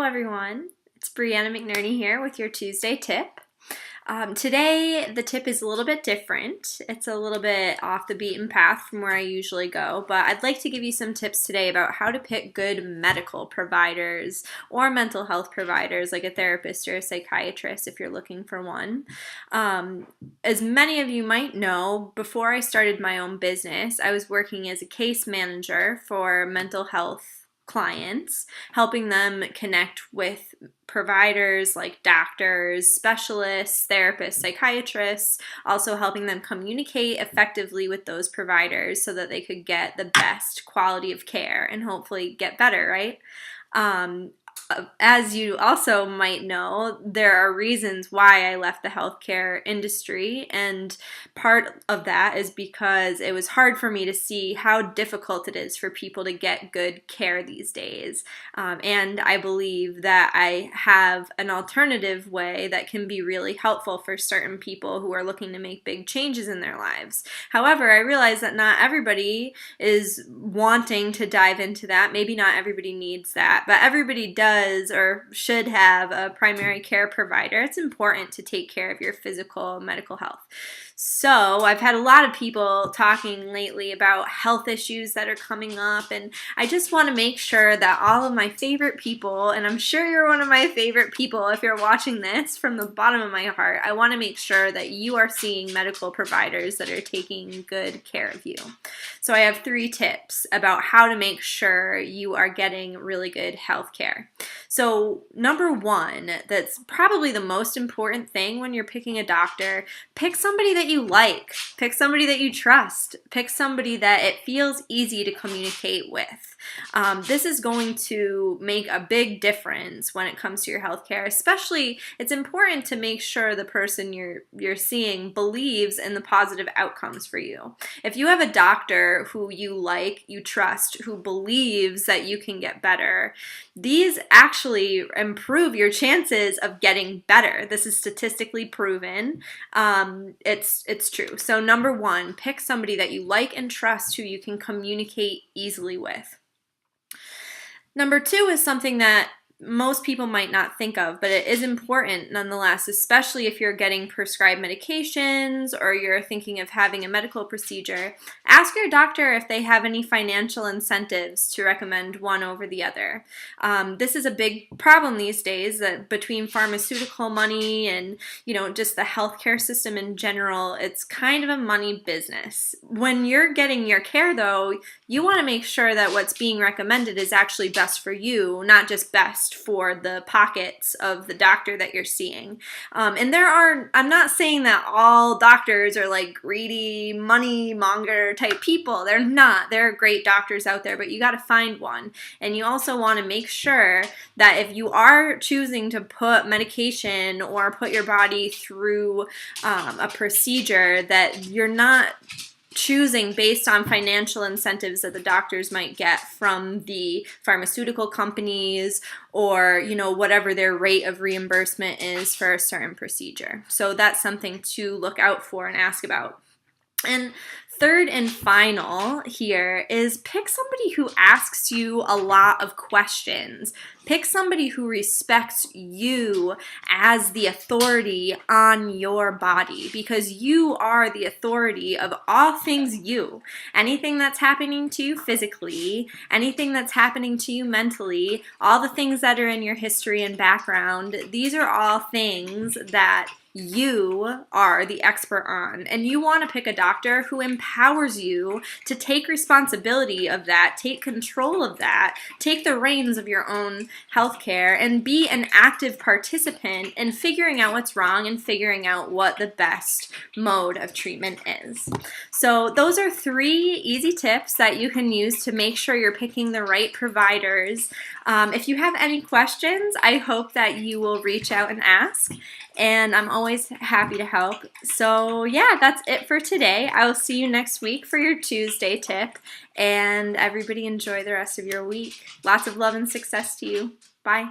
everyone. It's Brianna McNerney here with your Tuesday tip. Today, the tip is a little bit different. It's a little bit off the beaten path from where I usually go, but I'd like to give you some tips today about how to pick good medical providers or mental health providers like a therapist or a psychiatrist if you're looking for one. As many of you might know, before I started my own business, I was working as a case manager for mental health clients, helping them connect with providers like doctors, specialists, therapists, psychiatrists, also helping them communicate effectively with those providers so that they could get the best quality of care and hopefully get better, right? As you also might know, there are reasons why I left the healthcare industry, and part of that is because it was hard for me to see how difficult it is for people to get good care these days. And I believe that I have an alternative way that can be really helpful for certain people who are looking to make big changes in their lives. However, I realize that not everybody is wanting to dive into that. Maybe not everybody needs that, but everybody does or should have a primary care provider. It's important to take care of your physical medical health. So I've had a lot of people talking lately about health issues that are coming up, and I just want to make sure that all of my favorite people, and I'm sure you're one of my favorite people if you're watching this from the bottom of my heart, I want to make sure that you are seeing medical providers that are taking good care of you. So I have 3 tips about how to make sure you are getting really good health care. So number 1, that's probably the most important thing when you're picking a doctor, pick somebody that you like, pick somebody that you trust, pick somebody that it feels easy to communicate with. This is going to make a big difference when it comes to your healthcare. Especially, it's important to make sure the person you're seeing believes in the positive outcomes for you. If you have a doctor who you like, you trust, who believes that you can get better, these actually improve your chances of getting better. This is statistically proven. It's true. So number 1, pick somebody that you like and trust who you can communicate easily with. Number 2 is something that most people might not think of, but it is important nonetheless, especially if you're getting prescribed medications or you're thinking of having a medical procedure. Ask your doctor if they have any financial incentives to recommend one over the other. This is a big problem these days, that between pharmaceutical money and just the healthcare system in general, it's kind of a money business. When you're getting your care though, you want to make sure that what's being recommended is actually best for you, not just best for the pockets of the doctor that you're seeing. And I'm not saying that all doctors are like greedy, money monger type people. They're not. There are great doctors out there, but you got to find one. And you also want to make sure that if you are choosing to put medication or put your body through a procedure, that you're not choosing based on financial incentives that the doctors might get from the pharmaceutical companies or whatever their rate of reimbursement is for a certain procedure. So that's something to look out for and ask about. And third and final here is pick somebody who asks you a lot of questions. Pick somebody who respects you as the authority on your body, because you are the authority of all things you. Anything that's happening to you physically, anything that's happening to you mentally, all the things that are in your history and background, these are all things that you are the expert on, and you want to pick a doctor who empowers you to take responsibility of that, take control of that, take the reins of your own healthcare, and be an active participant in figuring out what's wrong and figuring out what the best mode of treatment is. So those are 3 easy tips that you can use to make sure you're picking the right providers. If you have any questions, I hope that you will reach out and ask, and I'm always happy to help. So yeah, that's it for today. I will see you next week for your Tuesday tip, and everybody enjoy the rest of your week. Lots of love and success to you. Bye.